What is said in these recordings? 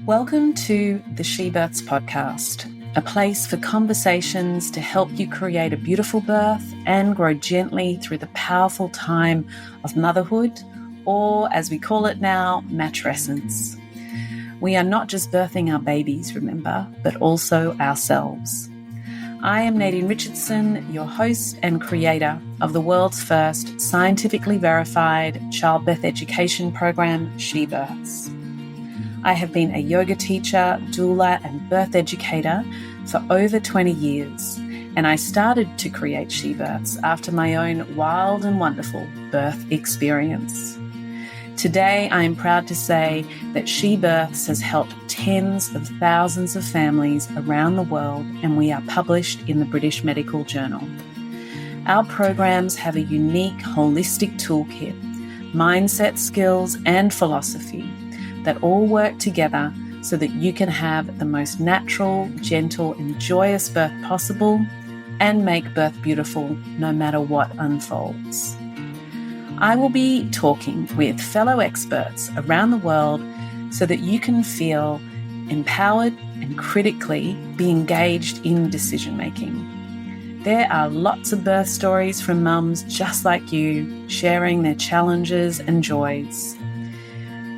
Welcome to the She Births podcast, a place for conversations to help you create a beautiful birth and grow gently through the powerful time of motherhood, or as we call it now, matrescence. We are not just birthing our babies, remember, but also ourselves. I am Nadine Richardson, your host and creator of the world's first scientifically verified childbirth education program, She Births. I have been a yoga teacher, doula, and birth educator for over 20 years, and I started to create She Births after my own wild and wonderful birth experience. Today, I am proud to say that She Births has helped tens of thousands of families around the world, and we are published in the British Medical Journal. Our programs have a unique holistic toolkit, mindset skills, and philosophy that all work together so that you can have the most natural, gentle, and joyous birth possible and make birth beautiful no matter what unfolds. I will be talking with fellow experts around the world so that you can feel empowered and critically be engaged in decision making. There are lots of birth stories from mums just like you, sharing their challenges and joys.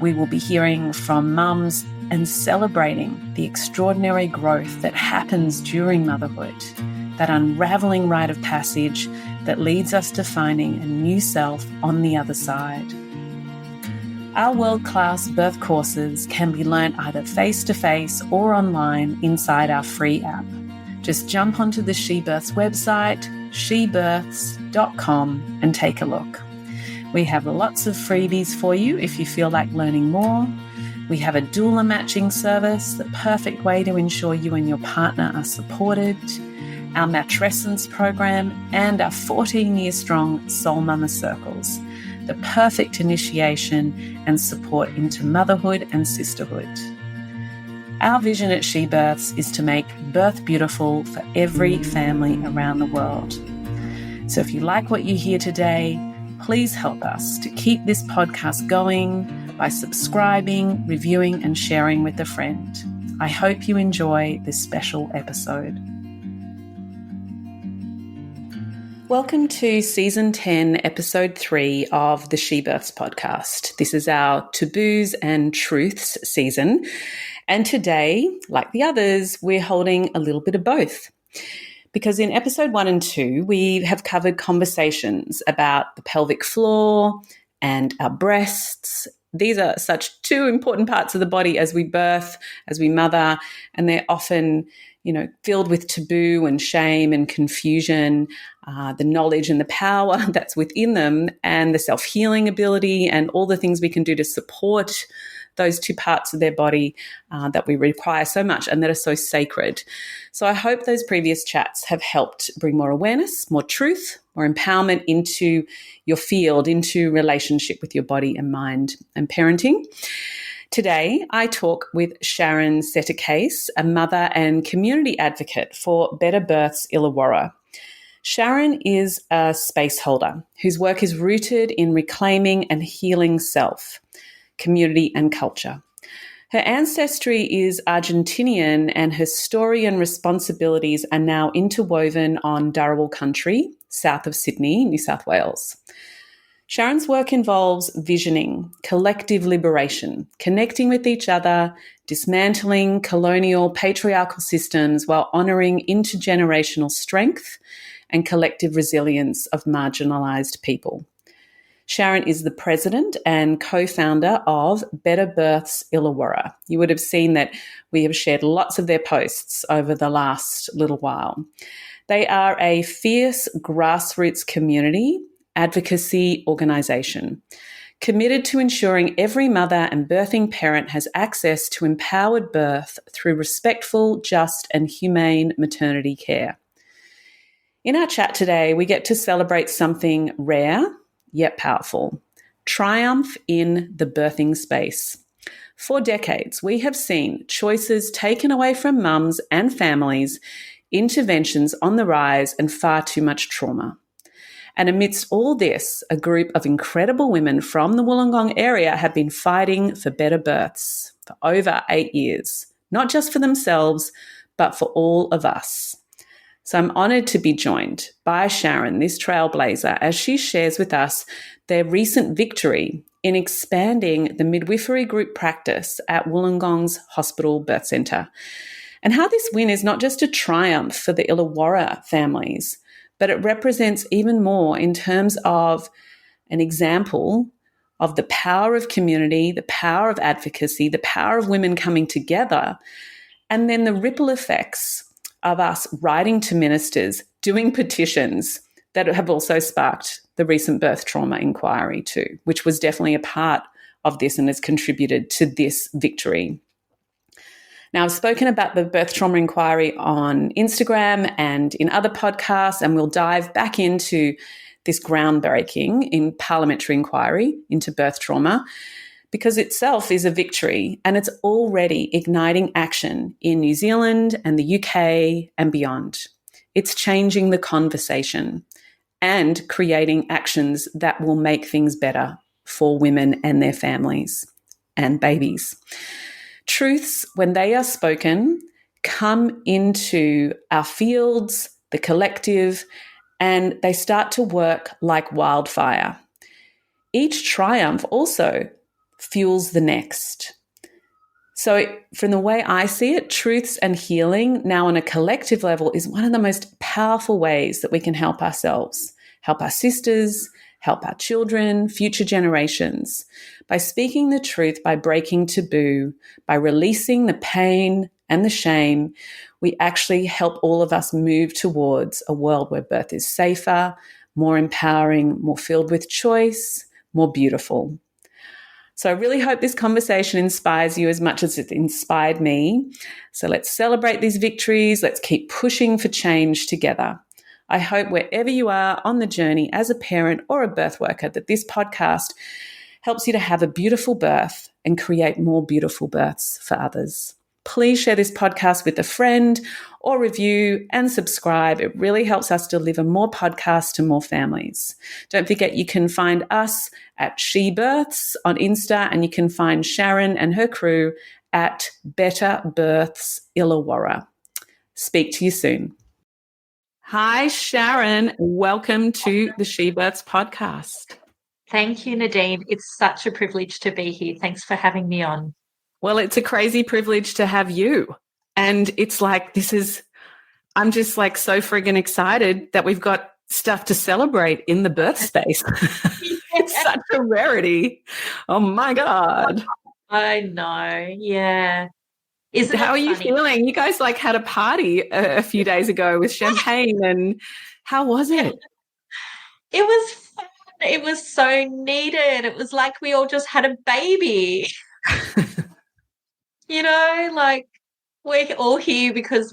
We will be hearing from mums and celebrating the extraordinary growth that happens during motherhood, that unraveling rite of passage that leads us to finding a new self on the other side. Our world-class birth courses can be learnt either face-to-face or online inside our free app. Just jump onto the She Births website, shebirths.com, and take a look. We have lots of freebies for you if you feel like learning more. We have a doula matching service, the perfect way to ensure you and your partner are supported, our matrescence program, and our 14-year-strong Soul Mama Circles, the perfect initiation and support into motherhood and sisterhood. Our vision at She Births is to make birth beautiful for every family around the world. So if you like what you hear today, please help us to keep this podcast going by subscribing, reviewing, and sharing with a friend. I hope you enjoy this special episode. Welcome to Season 10, Episode 3 of the She Births podcast. This is our Taboos and Truths season. And today, like the others, we're holding a little bit of both. Because in Episode 1 and 2, we have covered conversations about the pelvic floor and our breasts. These are such two important parts of the body as we birth, as we mother, and they're often filled with taboo and shame and confusion, the knowledge and the power that's within them, and the self-healing ability and all the things we can do to support those two parts of their body that we require so much and that are so sacred. So I hope those previous chats have helped bring more awareness, more truth, more empowerment into your field, into relationship with your body and mind and parenting. Today, I talk with Sharon Settecasse, a mother and community advocate for Better Births Illawarra. Sharon is a space holder whose work is rooted in reclaiming and healing self, community and culture. Her ancestry is Argentinian, and her story and responsibilities are now interwoven on Dharawal Country, south of Sydney, New South Wales. Sharon's work involves visioning, collective liberation, connecting with each other, dismantling colonial patriarchal systems while honouring intergenerational strength and collective resilience of marginalised people. Sharon is the president and co-founder of Better Births Illawarra. You would have seen that we have shared lots of their posts over the last little while. They are a fierce grassroots community advocacy organisation committed to ensuring every mother and birthing parent has access to empowered birth through respectful, just and humane maternity care. In our chat today, we get to celebrate something rare yet powerful: triumph in the birthing space. For decades, we have seen choices taken away from mums and families, interventions on the rise, and far too much trauma. And amidst all this, a group of incredible women from the Wollongong area have been fighting for better births. for over 8 years, not just for themselves, but for all of us. So I'm honoured to be joined by Sharon, this trailblazer, as she shares with us their recent victory in expanding the midwifery group practice at Wollongong's Hospital Birth Centre, and how this win is not just a triumph for the Illawarra families, but it represents even more in terms of an example of the power of community, the power of advocacy, the power of women coming together, and then the ripple effects of us writing to ministers, doing petitions that have also sparked the recent birth trauma inquiry too, which was definitely a part of this and has contributed to this victory. Now, I've spoken about the birth trauma inquiry on Instagram and in other podcasts, and we'll dive back into this groundbreaking in parliamentary inquiry into birth trauma, because itself is a victory and it's already igniting action in New Zealand and the UK and beyond. It's changing the conversation and creating actions that will make things better for women and their families and babies. Truths, when they are spoken, come into our fields, the collective, and they start to work like wildfire. Each triumph also fuels the next. So from the way I see it, truths and healing now on a collective level is one of the most powerful ways that we can help ourselves, help our sisters, help our children, future generations, by speaking the truth, by breaking taboo, by releasing the pain and the shame. We actually help all of us move towards a world where birth is safer, more empowering, more filled with choice, more beautiful. So I really hope this conversation inspires you as much as it inspired me. So let's celebrate these victories. Let's keep pushing for change together. I hope wherever you are on the journey as a parent or a birth worker, that this podcast helps you to have a beautiful birth and create more beautiful births for others. Please share this podcast with a friend or review and subscribe. It really helps us deliver more podcasts to more families. Don't forget, you can find us at She Births on Insta, and you can find Sharon and her crew at Better Births Illawarra. Speak to you soon. Hi, Sharon. Welcome to the She Births podcast. Thank you, Nadine. It's such a privilege to be here. Thanks for having me on. Well, it's a crazy privilege to have you. And it's like, I'm just like so friggin' excited that we've got stuff to celebrate in the birth space. It's such a rarity. Oh my God. I know. Yeah. How are you feeling? You guys like had a party a few days ago with champagne, and how was it? It was fun. It was so needed. It was like we all just had a baby. Like we're all here because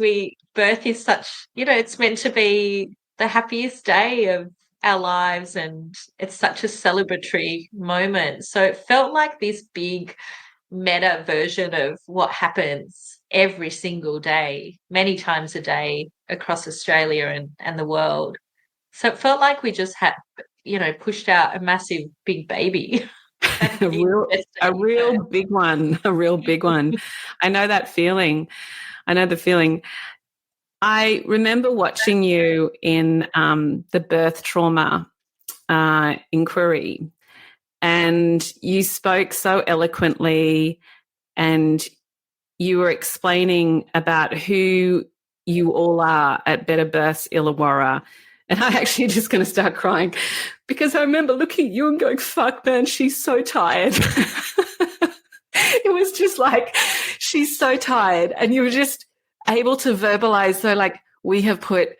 birth is such, it's meant to be the happiest day of our lives, and it's such a celebratory moment. So it felt like this big meta version of what happens every single day, many times a day across Australia and the world. So it felt like we just had, pushed out a massive big baby. a real big one. I know that feeling. I know the feeling. I remember watching you in the birth trauma inquiry, and you spoke so eloquently, and you were explaining about who you all are at Better Births Illawarra. And I'm actually just going to start crying because I remember looking at you and going, fuck, man, she's so tired. It was just like, she's so tired. And you were just able to verbalize. So like, we have put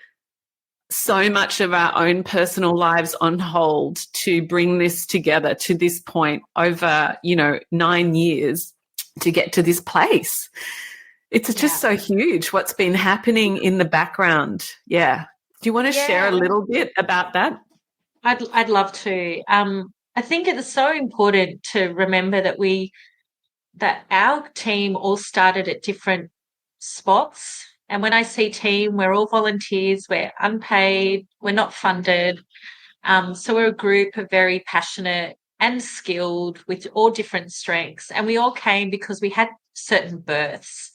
so much of our own personal lives on hold to bring this together to this point over, 9 years to get to this place. It's just so huge what's been happening in the background. Yeah. Do you want to share a little bit about that? I'd love to. I think it's so important to remember that our team all started at different spots. And when I say team, we're all volunteers, we're unpaid, we're not funded. So we're a group of very passionate and skilled with all different strengths. And we all came because we had certain births.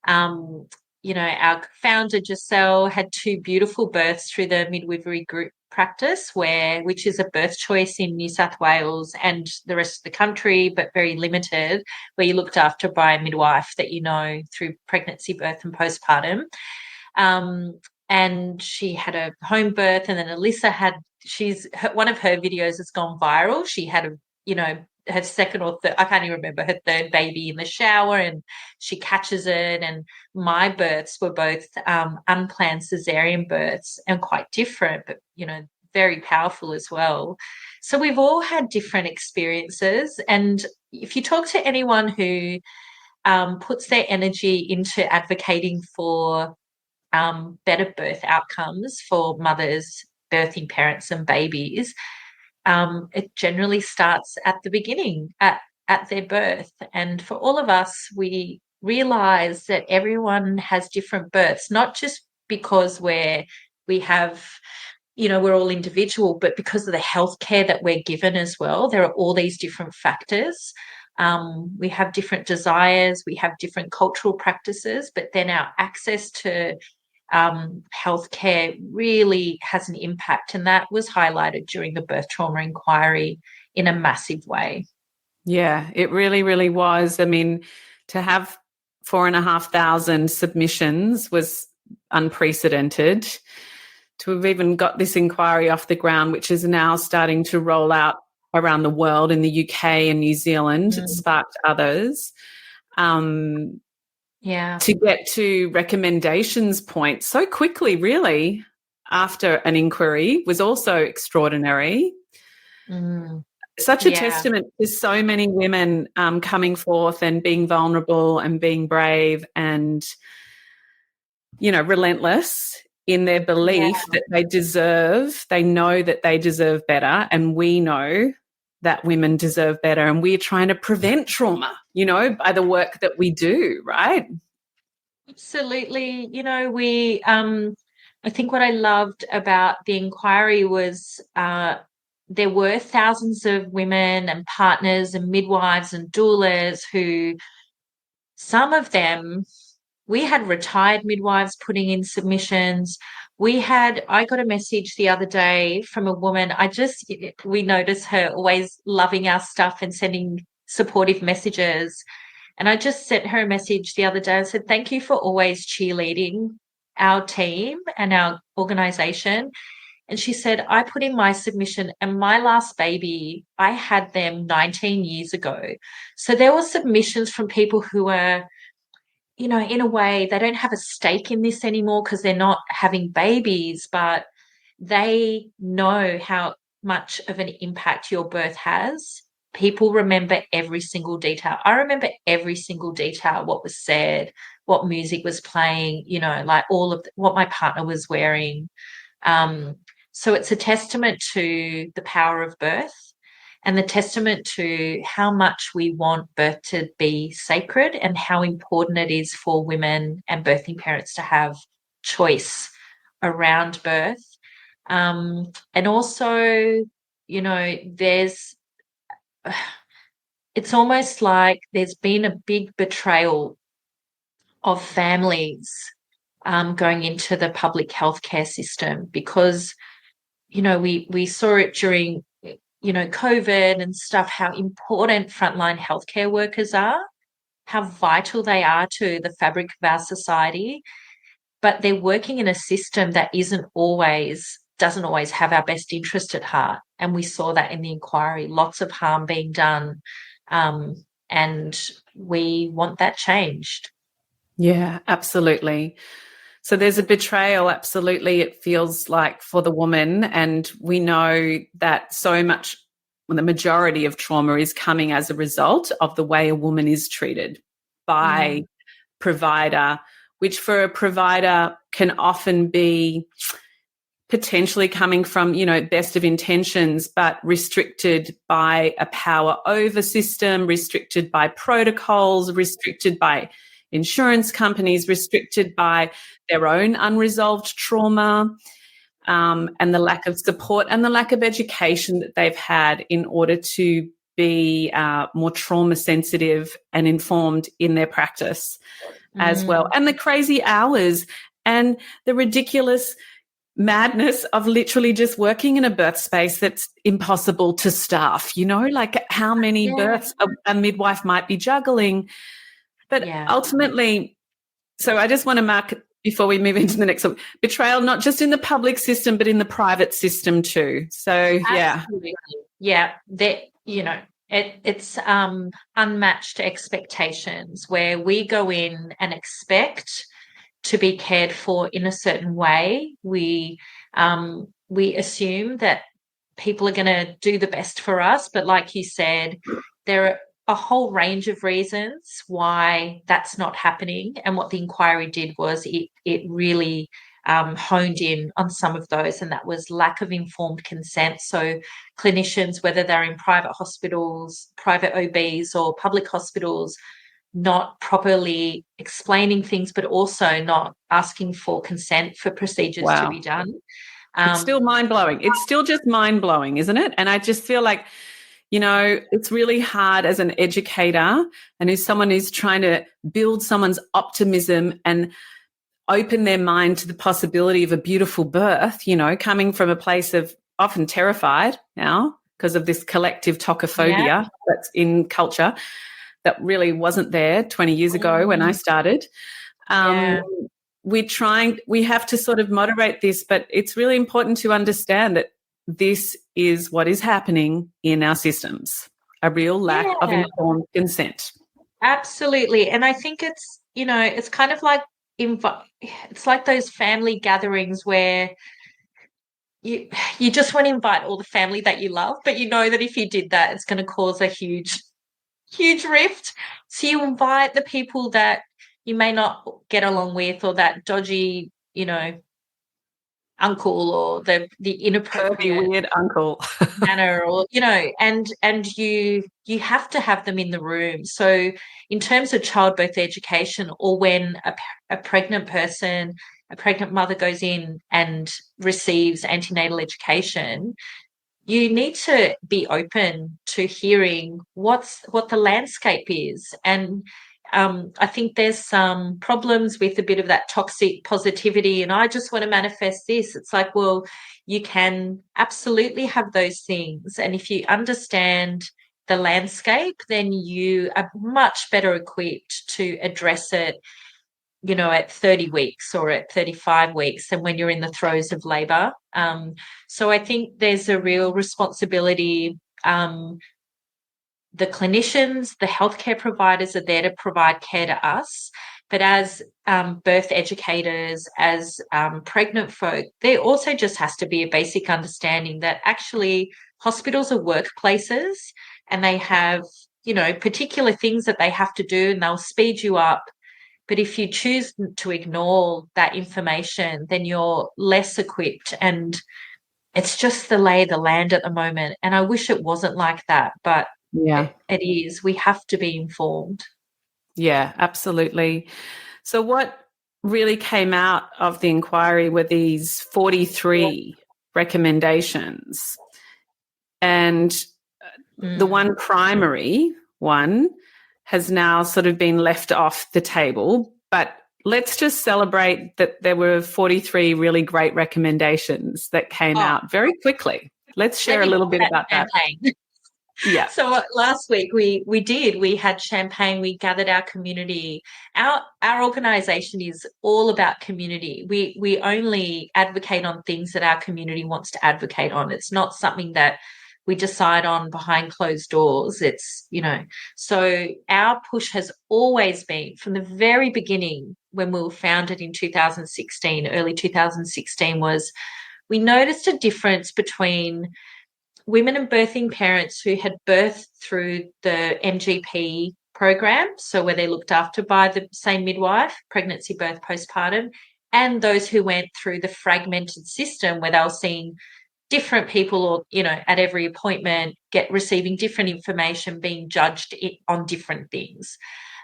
Our founder, Giselle, had 2 beautiful births through the midwifery group practice, which is a birth choice in New South Wales and the rest of the country, but very limited, where you're looked after by a midwife that you know through pregnancy, birth and postpartum. And she had a home birth, and then Alyssa had, one of her videos has gone viral. She had her second or third, I can't even remember, her third baby in the shower, and she catches it. And my births were both unplanned cesarean births, and quite different, but, very powerful as well. So we've all had different experiences. And if you talk to anyone who puts their energy into advocating for better birth outcomes for mothers, birthing parents and babies, it generally starts at the beginning, at their birth. And for all of us, we realise that everyone has different births, not just because we're all individual, but because of the healthcare that we're given as well. There are all these different factors. We have different desires, we have different cultural practices, but then our access to healthcare really has an impact, and that was highlighted during the birth trauma inquiry in a massive way. Yeah, it really, really was. I mean, to have 4,500 submissions was unprecedented. To have even got this inquiry off the ground, which is now starting to roll out around the world in the UK and New Zealand, it sparked others. To get to recommendations point so quickly, really, after an inquiry was also extraordinary. Such a testament to so many women coming forth and being vulnerable and being brave and, relentless in their belief that they know that they deserve better, and we know that women deserve better, and we're trying to prevent trauma, by the work that we do, right? Absolutely. I think what I loved about the inquiry was there were thousands of women and partners and midwives and doulas who, some of them, we had retired midwives putting in submissions. I got a message the other day from a woman. We notice her always loving our stuff and sending supportive messages. And I just sent her a message the other day. I said, thank you for always cheerleading our team and our organisation. And she said, I put in my submission, and my last baby, I had them 19 years ago. So there were submissions from people who were, in a way, they don't have a stake in this anymore because they're not having babies, but they know how much of an impact your birth has. People remember every single detail. I remember every single detail, what was said, what music was playing, like all of what my partner was wearing. So it's a testament to the power of birth, and the testament to how much we want birth to be sacred, and how important it is for women and birthing parents to have choice around birth. And also, it's almost like there's been a big betrayal of families going into the public healthcare system, because, we saw it during COVID and stuff, how important frontline healthcare workers are, how vital they are to the fabric of our society, but they're working in a system that doesn't always have our best interest at heart. And we saw that in the inquiry, lots of harm being done, and we want that changed. Yeah, absolutely. So there's a betrayal, absolutely, it feels like, for the woman. And we know that so much, the majority of trauma is coming as a result of the way a woman is treated by provider, which for a provider can often be potentially coming from, best of intentions, but restricted by a power over system, restricted by protocols, restricted by insurance companies, restricted by their own unresolved trauma. and the lack of support and the lack of education that they've had in order to be more trauma sensitive and informed in their practice as well. And the crazy hours and the ridiculous madness of literally just working in a birth space that's impossible to staff, like how many births a midwife might be juggling. But ultimately, so I just want to mark before we move into the next one, betrayal, not just in the public system, but in the private system too. So, absolutely. That, it's unmatched expectations where we go in and expect to be cared for in a certain way. We assume that people are going to do the best for us, but like you said, there are a whole range of reasons why that's not happening. And what the inquiry did was it really honed in on some of those, and that was lack of informed consent. So clinicians, whether they're in private hospitals, private OBs or public hospitals, not properly explaining things, but also not asking for consent for procedures to be done. It's still mind-blowing. It's still just mind-blowing, isn't it? And I just feel like, it's really hard as an educator and as someone who's trying to build someone's optimism and open their mind to the possibility of a beautiful birth, coming from a place of often terrified now because of this collective tocophobia that's in culture that really wasn't there 20 years ago when I started. We have to sort of moderate this, but it's really important to understand that this is what is happening in our systems, a real lack of informed consent. Absolutely. And I think it's, it's kind of like, it's like those family gatherings where you just want to invite all the family that you love, but you know that if you did that, it's going to cause a huge rift. So you invite the people that you may not get along with, or that dodgy, uncle, or the inappropriate weird uncle manner, or and you have to have them in the room. So in terms of childbirth education, or when a pregnant mother goes in and receives antenatal education, you need to be open to hearing what the landscape is. And I think there's some problems with a bit of that toxic positivity, and I just want to manifest this. It's like, well, you can absolutely have those things. And if you understand the landscape, then you are much better equipped to address it, at 30 weeks or at 35 weeks than when you're in the throes of labour. So I think there's a real responsibility. The clinicians, the healthcare providers are there to provide care to us. But as birth educators, as pregnant folk, there also just has to be a basic understanding that actually hospitals are workplaces, and they have, particular things that they have to do, and they'll speed you up. But if you choose to ignore that information, then you're less equipped. And it's just the lay of the land at the moment. And I wish it wasn't like that, but it is. We have to be informed. Yeah, absolutely. So what really came out of the inquiry were these 43 recommendations. And the one primary one has now sort of been left off the table. But let's just celebrate that there were 43 really great recommendations that came out very quickly. Let's share a little bit about that. Yeah. So last week we had champagne. We gathered our community. Our organisation is all about community. We only advocate on things that our community wants to advocate on. It's not something that we decide on behind closed doors. It's, so our push has always been from the very beginning when we were founded in 2016, early 2016, was we noticed a difference between women and birthing parents who had birthed through the MGP program, so where they're looked after by the same midwife, pregnancy, birth, postpartum, and those who went through the fragmented system where they were seeing different people, or at every appointment, receiving different information, being judged on different things.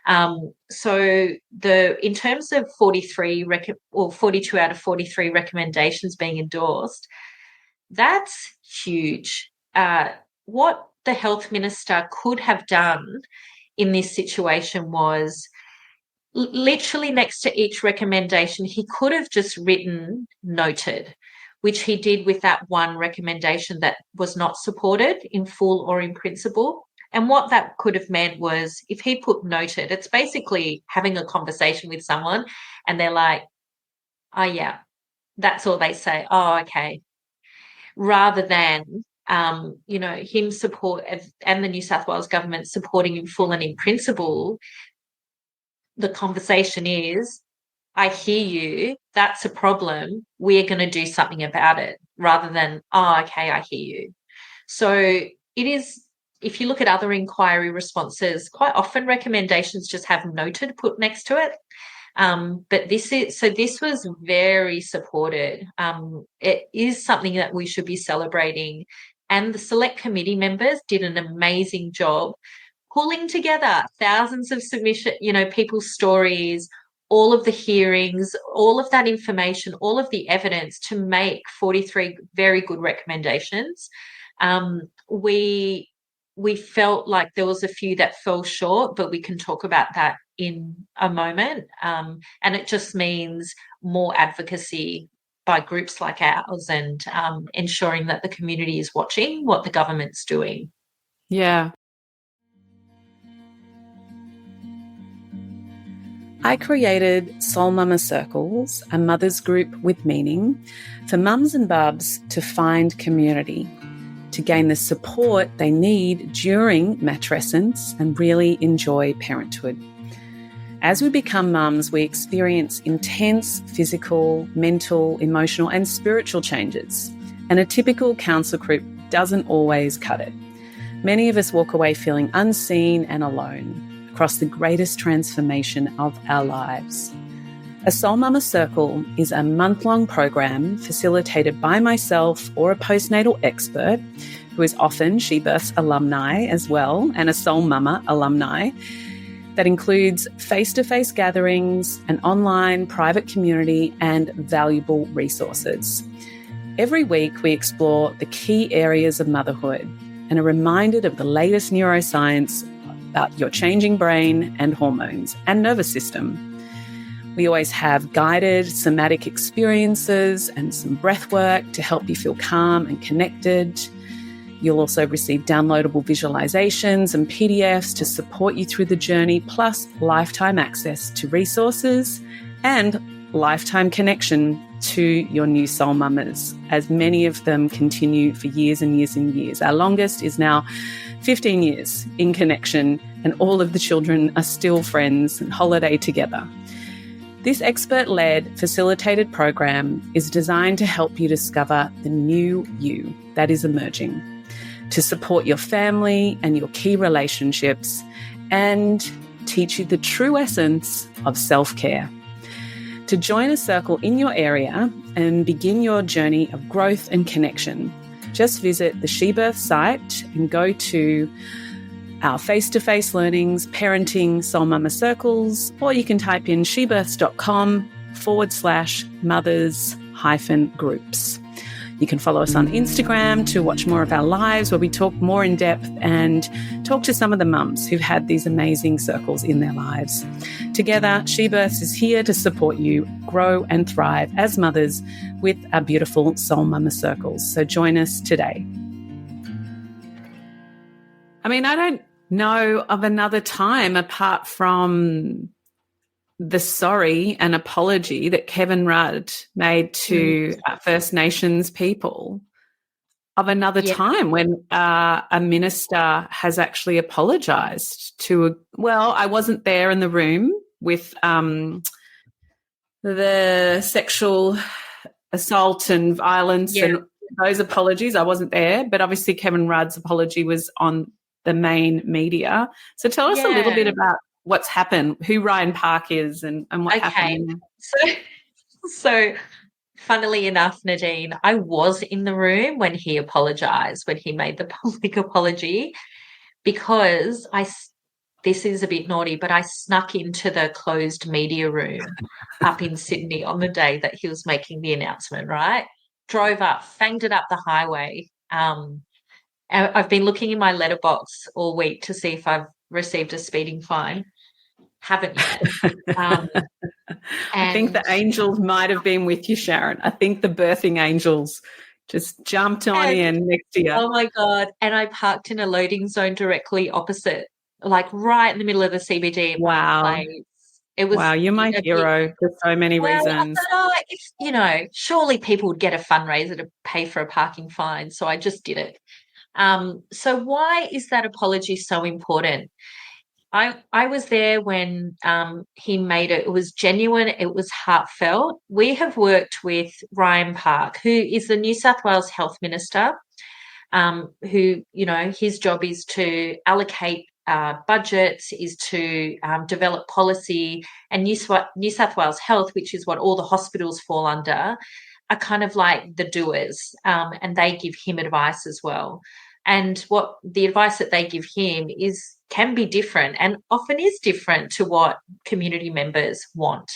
So in terms of 42 out of 43 recommendations being endorsed, that's huge. What the health minister could have done in this situation was literally next to each recommendation, he could have just written noted, which he did with that one recommendation that was not supported in full or in principle. And what that could have meant was if he put noted, it's basically having a conversation with someone and they're like, oh, yeah, that's all they say. Oh, okay. Rather than, him support and the New South Wales government supporting in full and in principle, the conversation is, I hear you, that's a problem, we're going to do something about it, rather than, oh, okay, I hear you. So it is, if you look at other inquiry responses, quite often recommendations just have noted put next to it. But this was very supported. It is something that we should be celebrating. And the select committee members did an amazing job pulling together thousands of people's stories, all of the hearings, all of that information, all of the evidence to make 43 very good recommendations. We felt like there was a few that fell short, but we can talk about that in a moment. And it just means more advocacy by groups like ours and ensuring that the community is watching what the government's doing. Yeah. I created Soul Mama Circles, a mother's group with meaning, for mums and bubs to find community, to gain the support they need during matrescence and really enjoy parenthood. As we become mums, we experience intense physical, mental, emotional and spiritual changes, and a typical counsel group doesn't always cut it. Many of us walk away feeling unseen and alone across the greatest transformation of our lives. A Soul Mama Circle is a month-long program facilitated by myself or a postnatal expert, who is often She Births alumni as well, and a Soul Mama alumni, that includes face-to-face gatherings, an online private community, and valuable resources. Every week we explore the key areas of motherhood and are reminded of the latest neuroscience about your changing brain and hormones and nervous system. We always have guided somatic experiences and some breath work to help you feel calm and connected. You'll also receive downloadable visualizations and PDFs to support you through the journey, plus lifetime access to resources and lifetime connection to your new soul mamas, as many of them continue for years and years and years. Our longest is now 15 years in connection, and all of the children are still friends and holiday together. This expert-led, facilitated program is designed to help you discover the new you that is emerging, to support your family and your key relationships, and teach you the true essence of self-care. To join a circle in your area and begin your journey of growth and connection, just visit the She Birth site and go to our face-to-face learnings, parenting, Soul Mama Circles, or you can type in shebirths.com/mothers-groups. You can follow us on Instagram to watch more of our lives, where we talk more in depth and talk to some of the mums who've had these amazing circles in their lives. Together, She Births is here to support you grow and thrive as mothers with our beautiful Soul Mama Circles. So join us today. I mean, I don't know of another time apart from the sorry and apology that Kevin Rudd made to First Nations people, of another time when a minister has actually apologised to I wasn't there in the room with the sexual assault and violence and those apologies. I wasn't there, but obviously Kevin Rudd's apology was on the main media. So tell us a little bit about what's happened, who Ryan Park is and what happened. So funnily enough, Nadine, I was in the room when he apologised, when he made the public apology, because this is a bit naughty, but I snuck into the closed media room up in Sydney on the day that he was making the announcement, right? Drove up, fanged it up the highway. And I've been looking in my letterbox all week to see if I've received a speeding fine. Haven't yet. I think the angels might have been with you, Sharon. I think the birthing angels just jumped on in next to you. Oh, my God. And I parked in a loading zone directly opposite, like right in the middle of the CBD. Wow. It was, wow, you're my hero for so many reasons. Surely people would get a fundraiser to pay for a parking fine. So I just did it. So why is that apology so important? I was there when he made it. It was genuine. It was heartfelt. We have worked with Ryan Park, who is the New South Wales Health Minister, who, his job is to allocate budgets, is to develop policy, and New South Wales Health, which is what all the hospitals fall under, are kind of like the doers, and they give him advice as well. And what the advice that they give him can be different, and often is different to what community members want.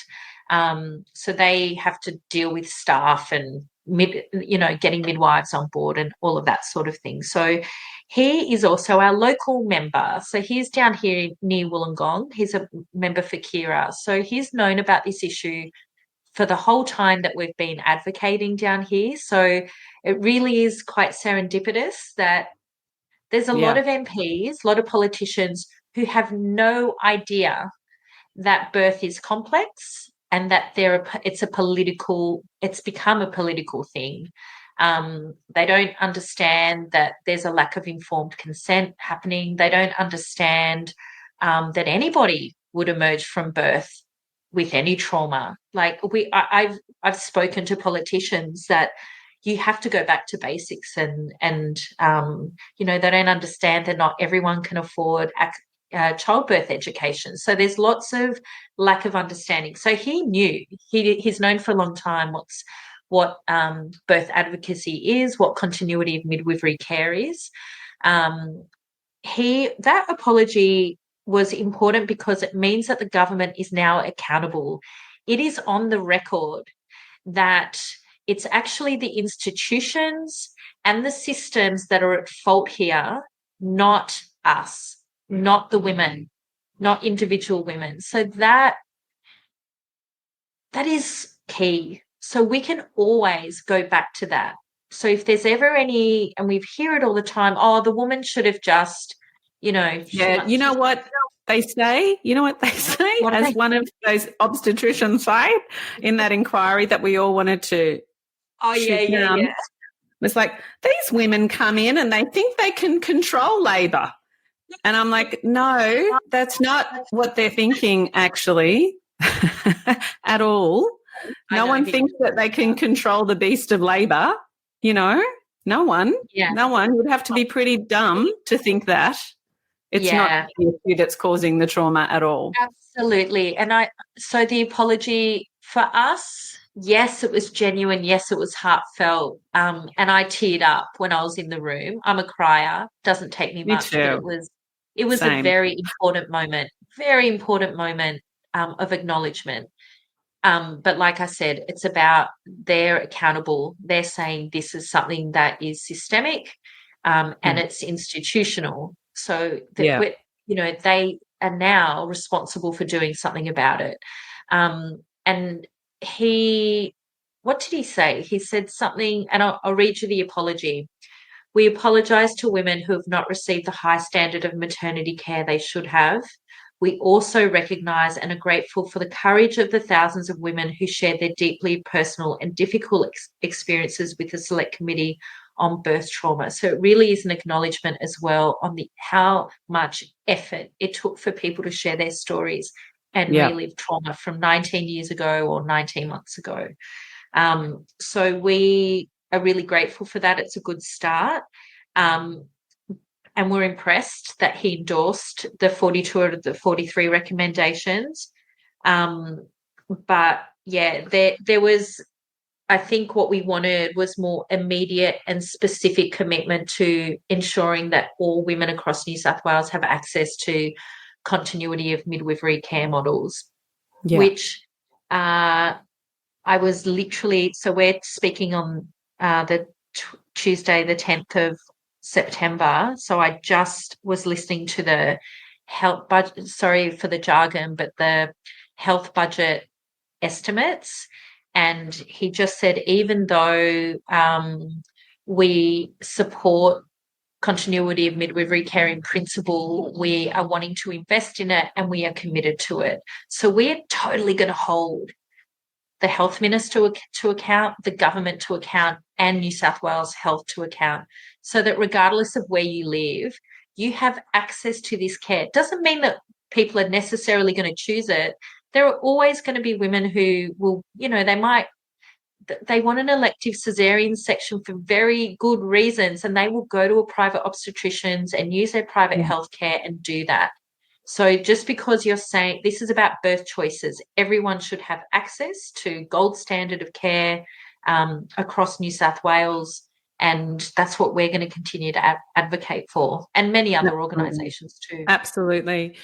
So they have to deal with staff and getting midwives on board and all of that sort of thing. So he is also our local member. So he's down here near Wollongong. He's a member for Kira. So he's known about this issue for the whole time that we've been advocating down here. So it really is quite serendipitous that there's a lot of MPs, a lot of politicians who have no idea that birth is complex and that it's become a political thing. They don't understand that there's a lack of informed consent happening. They don't understand that anybody would emerge from birth with any trauma. Like I've spoken to politicians that you have to go back to basics, and they don't understand that not everyone can afford childbirth education. So there's lots of lack of understanding. So he knew, he's known for a long time what birth advocacy is, what continuity of midwifery care is. That apology was important because it means that the government is now accountable. It is on the record that it's actually the institutions and the systems that are at fault here, not us, not the women, not individual women. So that is key. So we can always go back to that. So if there's ever any, and we hear it all the time, the woman should have just, Yeah, you know what they say? You know what they say? As one of those obstetricians say in that inquiry that we all wanted to yeah. It's like, these women come in and they think they can control labour. And I'm like, no, that's not what they're thinking actually at all. No one thinks that they can control the beast of labour, no one. Yeah. No one would have to be pretty dumb to think that. It's not the issue that's causing the trauma at all. Absolutely. And so the apology for us, yes, it was genuine. Yes, it was heartfelt. And I teared up when I was in the room. I'm a crier. Doesn't take me much, but it was a very important moment of acknowledgement. But like I said, it's about they're accountable. They're saying this is something that is systemic, and it's institutional. So they are now responsible for doing something about it. And what did he say? He said something, and I'll read you the apology. We apologise to women who have not received the high standard of maternity care they should have. We also recognise and are grateful for the courage of the thousands of women who shared their deeply personal and difficult experiences with the Select Committee on Birth Trauma. So it really is an acknowledgement as well on how much effort it took for people to share their stories and relive trauma from 19 years ago or 19 months ago. So we are really grateful for that. It's a good start. And we're impressed that he endorsed the 42 out of the 43 recommendations. But there was, I think what we wanted was more immediate and specific commitment to ensuring that all women across New South Wales have access to continuity of midwifery care models, Yeah. which I was literally, so we're speaking on the Tuesday, the 10th of September. So I just was listening to the health budget, sorry for the jargon, but the health budget estimates. And he just said, even though we support continuity of midwifery care in principle, we are wanting to invest in it and we are committed to it. So we're totally going to hold the health minister to account, the government to account, and New South Wales Health to account, so that regardless of where you live, you have access to this care. It doesn't mean that people are necessarily going to choose it. There are always going to be women who will, they want an elective caesarean section for very good reasons, and they will go to a private obstetricians and use their private healthcare and do that. So just because you're saying this is about birth choices, everyone should have access to gold standard of care across New South Wales, and that's what we're going to continue to advocate for, and many other organisations too. Absolutely.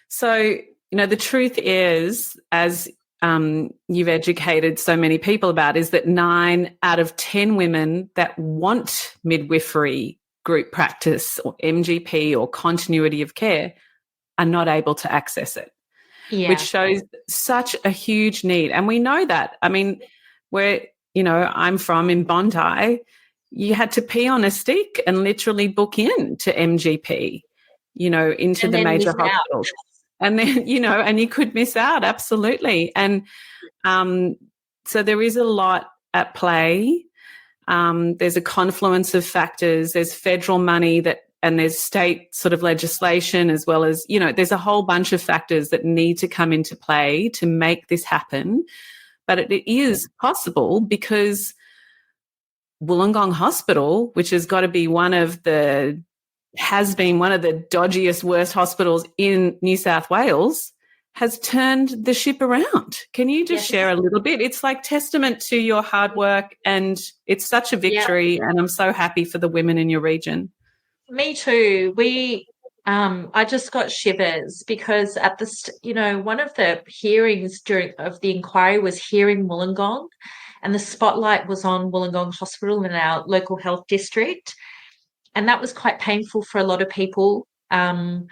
So, the truth is, as you've educated so many people about, is that 9 out of 10 women that want midwifery, group practice or MGP or continuity of care are not able to access it, which shows such a huge need. And we know that. I mean, where, I'm from in Bondi, you had to pee on a stick and literally book in to MGP, into the major hospitals. And then, and you could miss out, absolutely. And so there is a lot at play. There's a confluence of factors. There's federal money and there's state sort of legislation, as well as, there's a whole bunch of factors that need to come into play to make this happen. But it is possible, because Wollongong Hospital, which has got to be has been one of the dodgiest, worst hospitals in New South Wales, has turned the ship around. Can you just share a little bit? It's like testament to your hard work, and it's such a victory, and I'm so happy for the women in your region. Me too. I just got shivers, because at one of the hearings of the inquiry was here in Wollongong, and the spotlight was on Wollongong Hospital in our local health district. And that was quite painful for a lot of people. But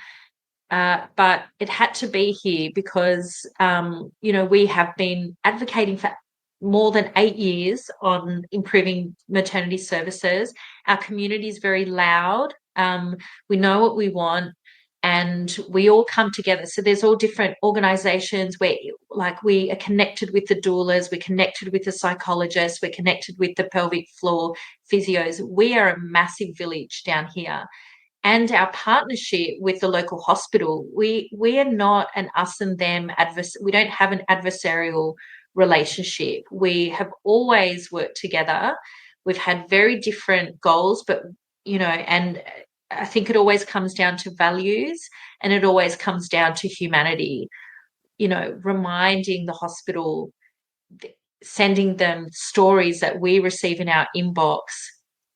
it had to be here because, we have been advocating for more than 8 years on improving maternity services. Our community is very loud. We know what we want, and we all come together. So there's all different organisations where, we are connected with the doulas, we're connected with the psychologists, we're connected with the pelvic floor physios. We are a massive village down here. And our partnership with the local hospital, we are not an us and them we don't have an adversarial relationship. We have always worked together. We've had very different goals, but, and I think it always comes down to values, and it always comes down to humanity, reminding the hospital, sending them stories that we receive in our inbox.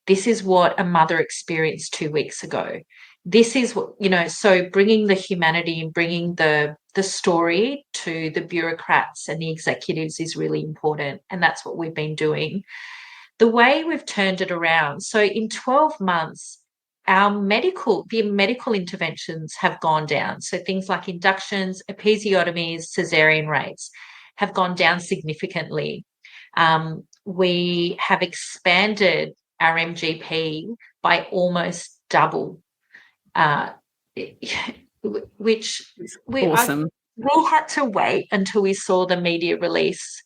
This is what a mother experienced 2 weeks ago. This is what, so bringing the humanity and bringing the story to the bureaucrats and the executives is really important. And that's what we've been doing. The way we've turned it around, so in 12 months, the medical interventions have gone down. So things like inductions, episiotomies, caesarean rates have gone down significantly. We have expanded our MGP by almost double, which awesome. We had to wait until we saw the media release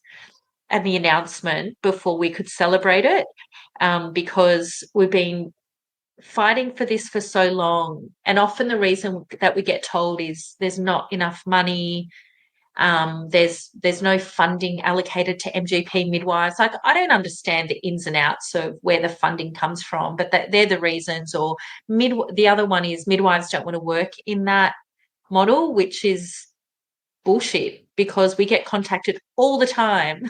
and the announcement before we could celebrate it, because we've been fighting for this for so long. And often the reason that we get told is there's not enough money. There's no funding allocated to MGP midwives. I don't understand the ins and outs of where the funding comes from, but they're the reasons. Or the other one is midwives don't want to work in that model, which is bullshit, because we get contacted all the time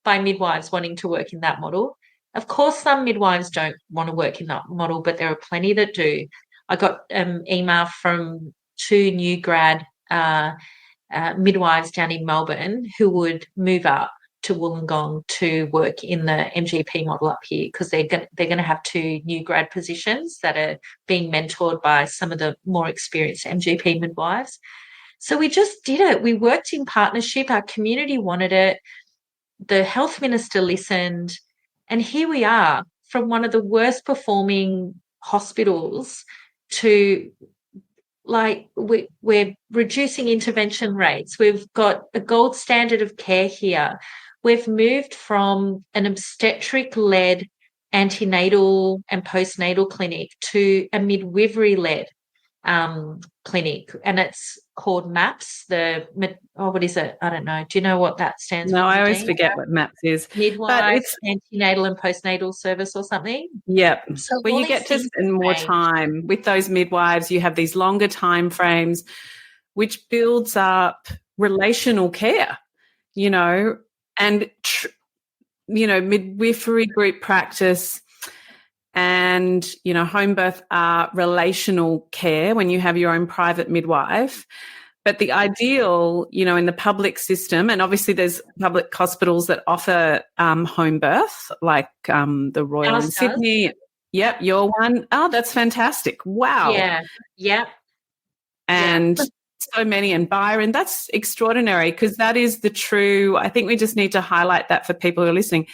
by midwives wanting to work in that model. Of course, some midwives don't want to work in that model, but there are plenty that do. I got email from 2 new grad midwives down in Melbourne who would move up to Wollongong to work in the MGP model up here, because they're going to have 2 new grad positions that are being mentored by some of the more experienced MGP midwives. So we just did it. We worked in partnership. Our community wanted it. The health minister listened. And here we are, from one of the worst performing hospitals to, like, we're reducing intervention rates. We've got a gold standard of care here. We've moved from an obstetric-led antenatal and postnatal clinic to a midwifery-led clinic, and it's called MAPS. What is it? I don't know. Do you know what that stands for? No, I always forget what MAPS is. Midwife, antenatal and postnatal service or something. Yep. So well, you get to spend more time with those midwives. You have these longer time frames, which builds up relational care, and, midwifery group practice and, home birth are relational care when you have your own private midwife. But the ideal, in the public system, and obviously there's public hospitals that offer home birth, like the Royal in Sydney. Yep, your one. Oh, that's fantastic. Wow. Yeah, yep. And so many, and Byron, that's extraordinary, because that is the true, I think we just need to highlight that for people who are listening.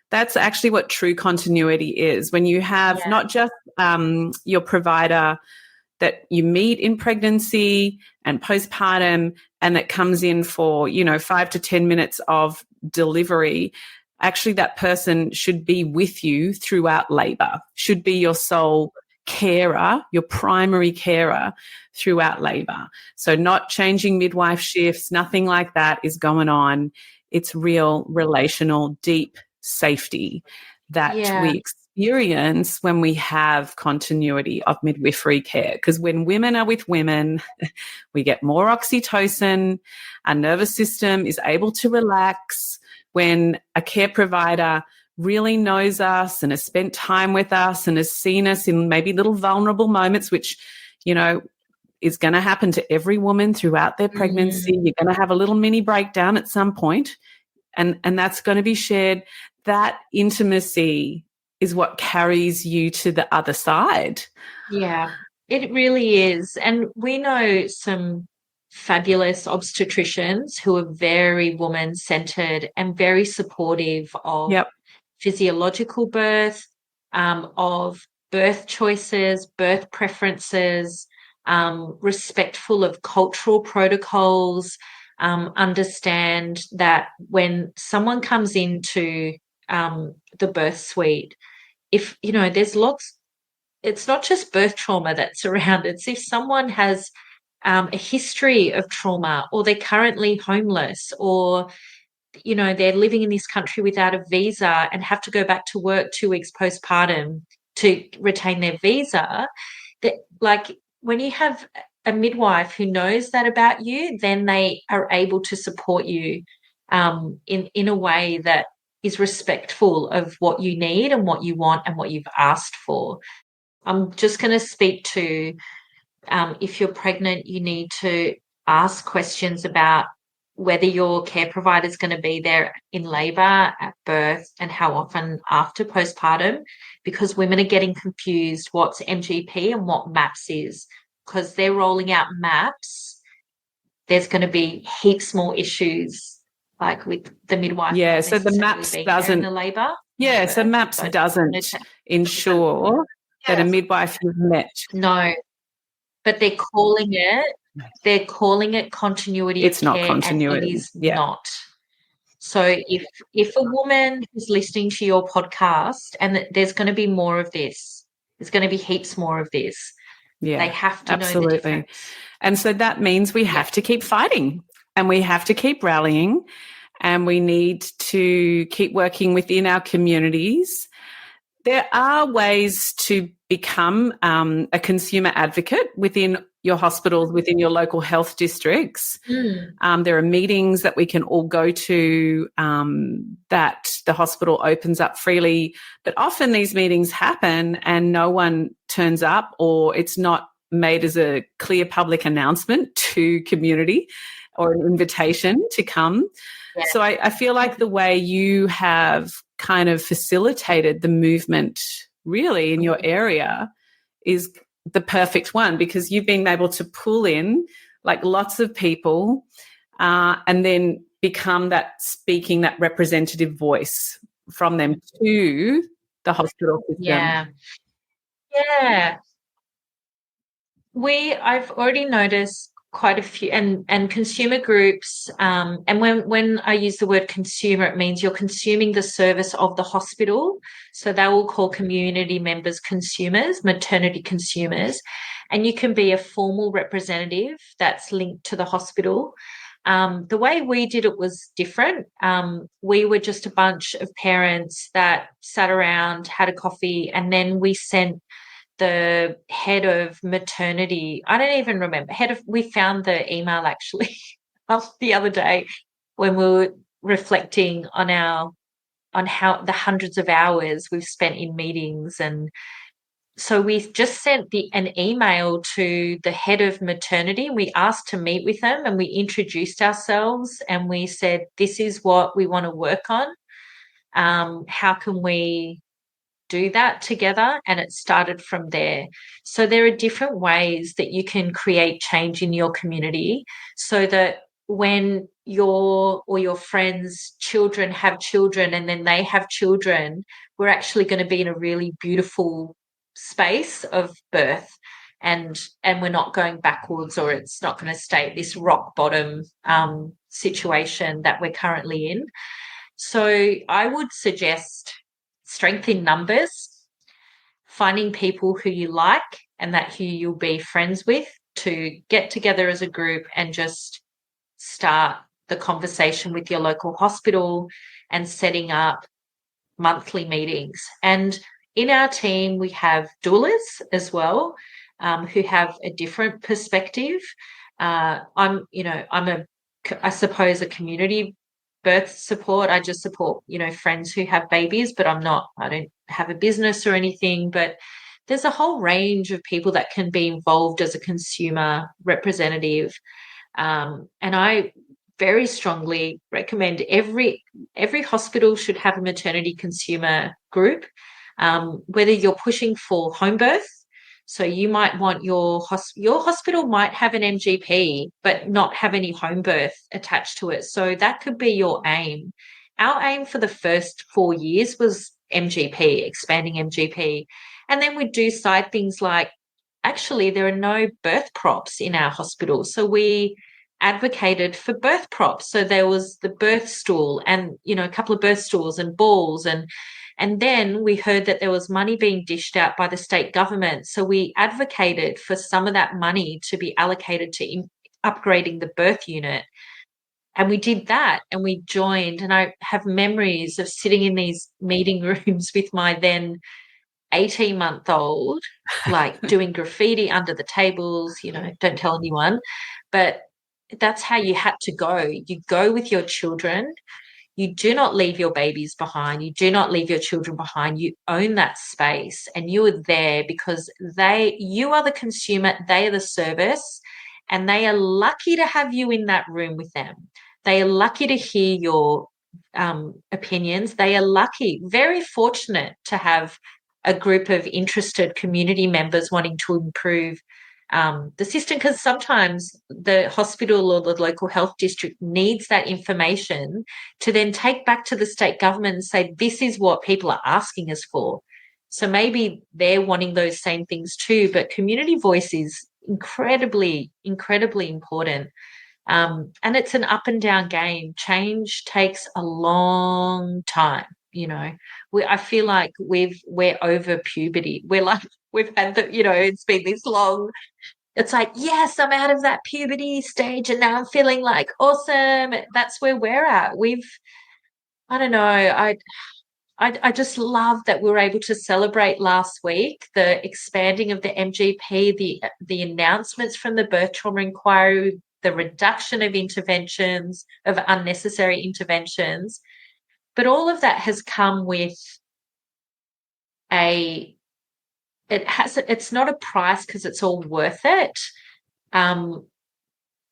That's actually what true continuity is, when you have not just your provider that you meet in pregnancy and postpartum and that comes in for, 5 to 10 minutes of delivery. Actually, that person should be with you throughout labour, should be your sole carer, your primary carer throughout labour. So not changing midwife shifts, nothing like that is going on. It's real relational, deep safety that we experience when we have continuity of midwifery care. Because when women are with women, we get more oxytocin, our nervous system is able to relax. When a care provider really knows us and has spent time with us and has seen us in maybe little vulnerable moments, which, is going to happen to every woman throughout their pregnancy. You're going to have a little mini breakdown at some point, and that's going to be shared. That intimacy is what carries you to the other side. Yeah, it really is. And we know some fabulous obstetricians who are very woman-centered and very supportive of physiological birth, of birth choices, birth preferences, respectful of cultural protocols, understand that when someone comes into the birth suite, if, there's lots, it's not just birth trauma that's around. It's if someone has a history of trauma, or they're currently homeless, or, they're living in this country without a visa and have to go back to work 2 weeks postpartum to retain their visa, that, like, when you have a midwife who knows that about you, then they are able to support you in a way that is respectful of what you need and what you want and what you've asked for. I'm just going to speak to, if you're pregnant, you need to ask questions about whether your care provider is going to be there in labour, at birth, and how often after postpartum, because women are getting confused what's MGP and what MAPS is, because they're rolling out MAPS. There's going to be heaps more issues, like with the midwife. Yeah, so the MAPS doesn't. The labour. Yeah, so MAPS doesn't ensure that a midwife you've met. No, but they're calling it. They're calling it continuity of care. It's not continuity. And it is not. So if a woman is listening to your podcast, and there's going to be more of this, there's going to be heaps more of this. Yeah, they have to know the difference. And so that means we have to keep fighting, and we have to keep rallying, and we need to keep working within our communities. There are ways to become a consumer advocate within your hospitals, within your local health districts. There are meetings that we can all go to that the hospital opens up freely. But often these meetings happen and no one turns up, or it's not made as a clear public announcement to community or an invitation to come. Yeah. So I feel like the way you have kind of facilitated the movement really in your area is the perfect one, because you've been able to pull in like lots of people and then become that speaking, that representative voice from them to the hospital system. Yeah. Yeah. I've already noticed quite a few and consumer groups, and when I use the word consumer, it means you're consuming the service of the hospital. So they will call community members consumers, maternity consumers, and you can be a formal representative that's linked to the hospital. The way we did it was different. We were just a bunch of parents that sat around, had a coffee, and then we sent the head of maternity. I don't even remember. We found the email actually the other day when we were reflecting on how the hundreds of hours we've spent in meetings. And so we just sent an email to the head of maternity. We asked to meet with them and we introduced ourselves and we said, this is what we want to work on. How can we do that together? And it started from there. So there are different ways that you can create change in your community so that when your or your friends' children have children and then they have children, we're actually going to be in a really beautiful space of birth, and we're not going backwards, or it's not going to stay at this rock bottom situation that we're currently in. So I would suggest strength in numbers, finding people who you like and that who you'll be friends with, to get together as a group and just start the conversation with your local hospital and setting up monthly meetings. And in our team, we have doulas as well, who have a different perspective. I suppose a community birth support. I just support, friends who have babies, but I don't have a business or anything. But there's a whole range of people that can be involved as a consumer representative. And I very strongly recommend every hospital should have a maternity consumer group, whether you're pushing for home birth. So you might want your hospital might have an MGP, but not have any home birth attached to it. So that could be your aim. Our aim for the first 4 years was MGP, expanding MGP. And then we do side things like, actually, there are no birth props in our hospital. So we advocated for birth props. So there was the birth stool and, a couple of birth stools and balls, and then we heard that there was money being dished out by the state government. So we advocated for some of that money to be allocated to upgrading the birth unit. And we did that and we joined. And I have memories of sitting in these meeting rooms with my then 18-month-old, like doing graffiti under the tables, don't tell anyone. But that's how you had to go. You go with your children. You do not leave your babies behind. You do not leave your children behind. You own that space and you are there because you are the consumer, they are the service, and they are lucky to have you in that room with them. They are lucky to hear your opinions. They are lucky, very fortunate to have a group of interested community members wanting to improve the system, because sometimes the hospital or the local health district needs that information to then take back to the state government and say, this is what people are asking us for. So maybe they're wanting those same things too, but community voice is incredibly, incredibly important. And it's an up and down game. Change takes a long time. I feel like we're over puberty. We're like, we've had it's been this long. It's like, yes, I'm out of that puberty stage and now I'm feeling like awesome. That's where we're at. I don't know. I just love that we were able to celebrate last week the expanding of the MGP, the announcements from the birth trauma inquiry, the reduction of interventions, of unnecessary interventions. But all of that has come with a it's not a price because it's all worth it.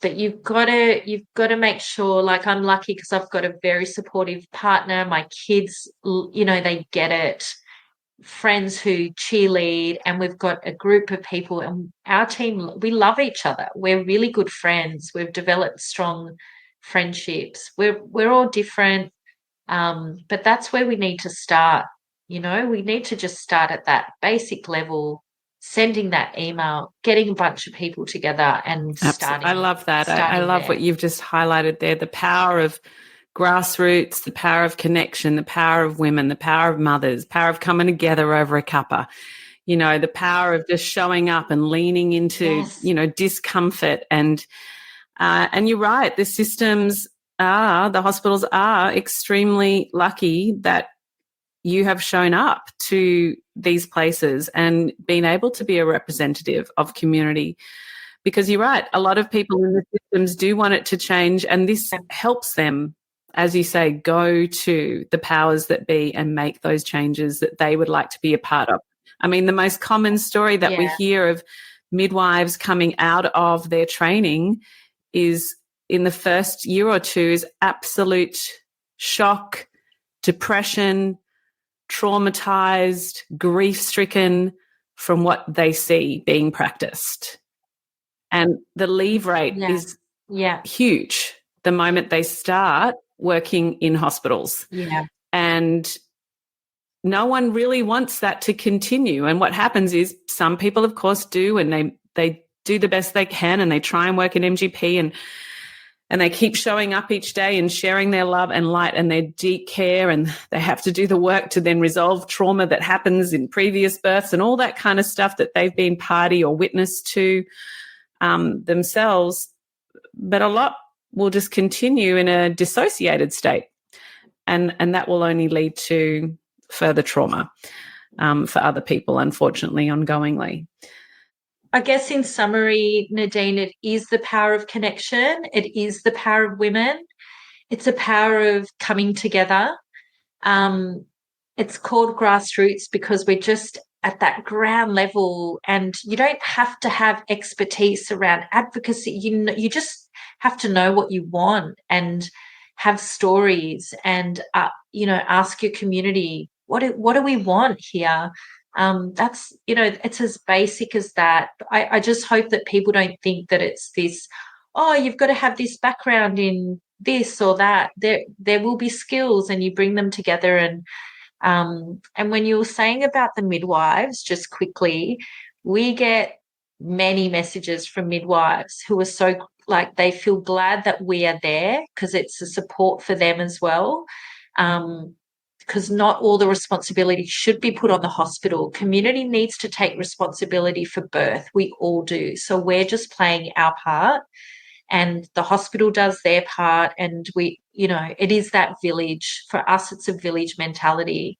But you've got to make sure, like, I'm lucky because I've got a very supportive partner. My kids, they get it. Friends who cheerlead, and we've got a group of people, and our team, we love each other. We're really good friends. We've developed strong friendships. We're all different, but that's where we need to start. We need to just start at that basic level, sending that email, getting a bunch of people together and starting. I love that. I love there. what you've just highlighted there, the power of grassroots, the power of connection, the power of women, the power of mothers, power of coming together over a cuppa, the power of just showing up and leaning into, Yes. Discomfort. And you're right, the hospitals are extremely lucky that you have shown up to these places and been able to be a representative of community, because you're right, a lot of people in the systems do want it to change, and this helps them, as you say, go to the powers that be and make those changes that they would like to be a part of. I mean, the most common story that we hear of midwives coming out of their training is, in the first year or two, is absolute shock, depression, traumatized, grief-stricken from what they see being practiced. And the leave rate is huge the moment they start working in hospitals. Yeah. And no one really wants that to continue. And what happens is, some people, of course, do, and they do the best they can, and they try and work in MGP, and they keep showing up each day and sharing their love and light and their deep care, and they have to do the work to then resolve trauma that happens in previous births and all that kind of stuff that they've been party or witness to themselves. But a lot will just continue in a dissociated state, and that will only lead to further trauma for other people, unfortunately, ongoingly. I guess in summary, Nadine, it is the power of connection. It is the power of women. It's a power of coming together. It's called grassroots because we're just at that ground level, and you don't have to have expertise around advocacy. You just have to know what you want and have stories, and ask your community, what do we want here? That's, it's as basic as that. I just hope that people don't think that it's this, you've got to have this background in this or that. There will be skills, and you bring them together. And when you were saying about the midwives, just quickly, we get many messages from midwives who are so, like, they feel glad that we are there because it's a support for them as well. Because not all the responsibility should be put on the hospital. Community needs to take responsibility for birth. We all do. So we're just playing our part, and the hospital does their part, and we, it is that village. For us, it's a village mentality.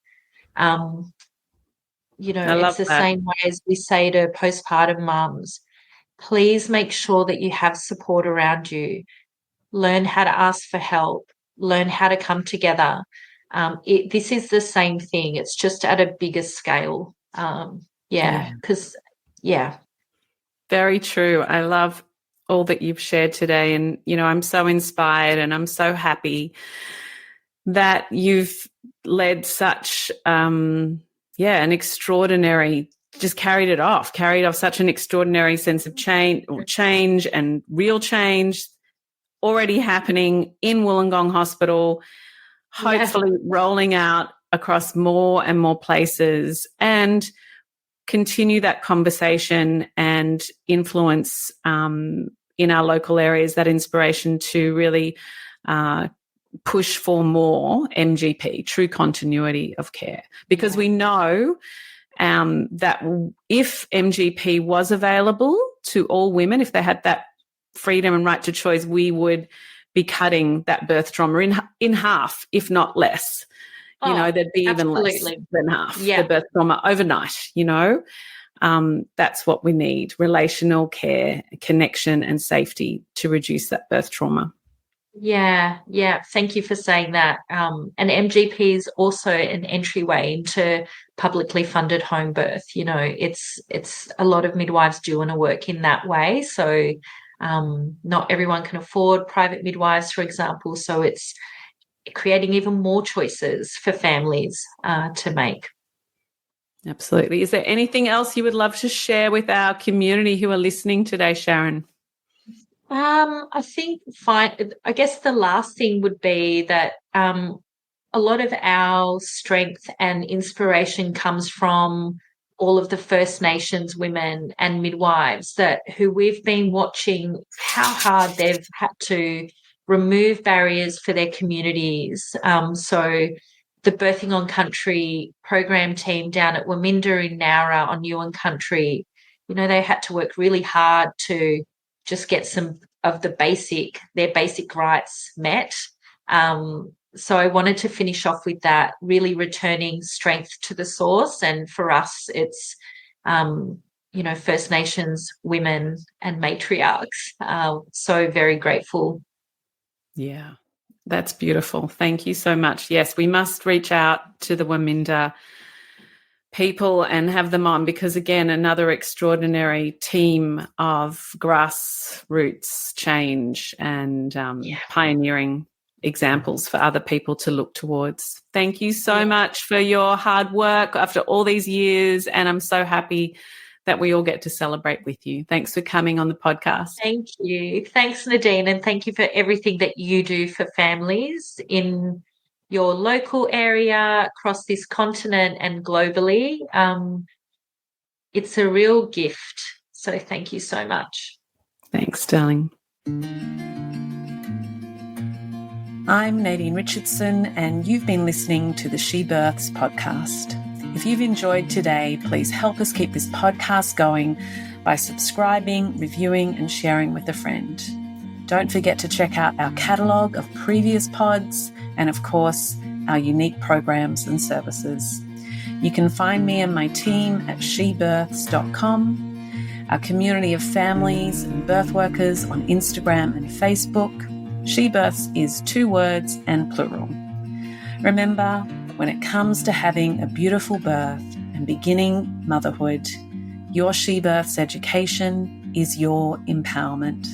It's the same way as we say to postpartum mums, please make sure that you have support around you. Learn how to ask for help. Learn how to come together. This is the same thing. It's just at a bigger scale. Because Very true. I love all that you've shared today. And, I'm so inspired, and I'm so happy that you've led such, an extraordinary, just carried off such an extraordinary sense of change and real change already happening in Wollongong Hospital, hopefully rolling out across more and more places, and continue that conversation and influence in our local areas, that inspiration to really push for more MGP, true continuity of care. Because we know that if MGP was available to all women, if they had that freedom and right to choice, we would be cutting that birth trauma in half, if not less. There'd be even less than half the birth trauma overnight, That's what we need, relational care, connection and safety to reduce that birth trauma. Yeah, yeah. Thank you for saying that. And MGP is also an entryway into publicly funded home birth. It's a lot of midwives do want to work in that way. So not everyone can afford private midwives, for example. So it's creating even more choices for families to make. Absolutely. Is there anything else you would love to share with our community who are listening today, Sharon? I think fine. I guess the last thing would be that a lot of our strength and inspiration comes from all of the First Nations women and midwives who we've been watching how hard they've had to remove barriers for their communities. So the Birthing on Country program team down at Waminda in Nowra on Yuin Country, they had to work really hard to just get some of their basic rights met. So I wanted to finish off with that, really returning strength to the source. And for us, it's, First Nations women and matriarchs. So very grateful. Yeah, that's beautiful. Thank you so much. Yes, we must reach out to the Waminda people and have them on because, again, another extraordinary team of grassroots change and pioneering examples for other people to look towards. Thank you so much for your hard work after all these years, and I'm so happy that we all get to celebrate with you. Thanks for coming on the podcast. Thank you. Thanks, Nadine, and thank you for everything that you do for families in your local area, across this continent and globally. It's a real gift. So thank you so much. Thanks, darling. I'm Nadine Richardson, and you've been listening to the She Births podcast. If you've enjoyed today, please help us keep this podcast going by subscribing, reviewing, and sharing with a friend. Don't forget to check out our catalogue of previous pods and, of course, our unique programs and services. You can find me and my team at shebirths.com, our community of families and birth workers on Instagram and Facebook. She Births is 2 words and plural. Remember, when it comes to having a beautiful birth and beginning motherhood, your She Births education is your empowerment.